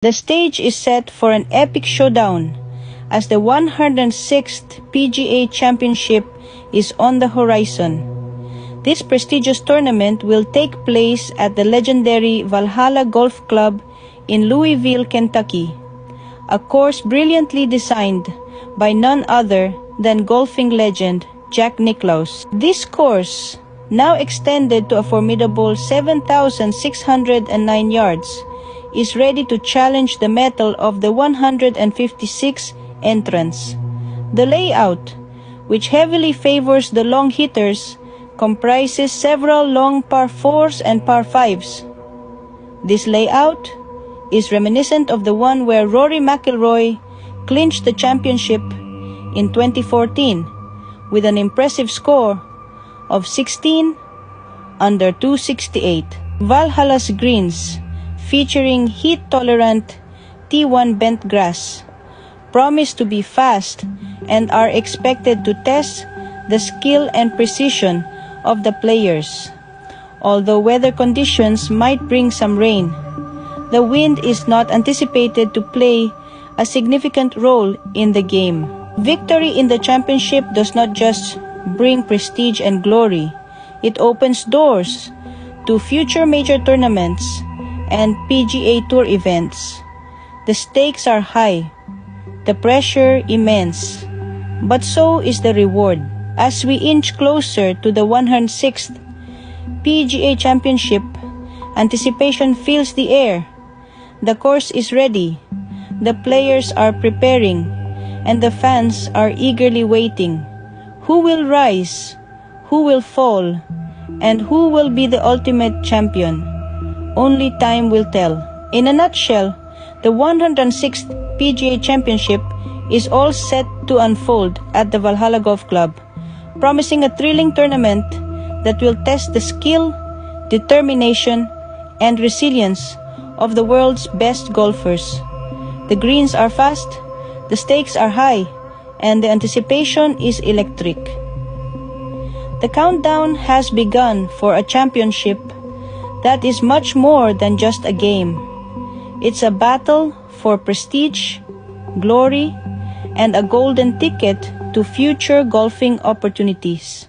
The stage is set for an epic showdown as the 106th PGA Championship is on the horizon. This prestigious tournament will take place at the legendary Valhalla Golf Club in Louisville, Kentucky, a course brilliantly designed by none other than golfing legend Jack Nicklaus. This course, now extended to a formidable 7,609 yards, is ready to challenge the mettle of the 156 entrants. The layout, which heavily favors the long hitters, comprises several long par 4s and par 5s. This layout is reminiscent of the one where Rory McIlroy clinched the championship in 2014 with an impressive score of 16 under 268. Valhalla's greens, featuring heat-tolerant T1 bent grass, promise to be fast and are expected to test the skill and precision of the players. Although weather conditions might bring some rain, the wind is not anticipated to play a significant role in the game. Victory in the championship does not just bring prestige and glory, it opens doors to future major tournaments and PGA Tour events. The stakes are high, the pressure immense, but so is the reward. As we inch closer to the 106th PGA Championship, anticipation fills the air. The course is ready, the players are preparing, and the fans are eagerly waiting. Who will rise? Who will fall? And who will be the ultimate champion? Only time will tell. In a nutshell, the 106th PGA Championship is all set to unfold at the Valhalla Golf Club, promising a thrilling tournament that will test the skill, determination, and resilience of the world's best golfers. The greens are fast, the stakes are high, and the anticipation is electric. The countdown has begun for a championship that is much more than just a game. It's a battle for prestige, glory, and a golden ticket to future golfing opportunities.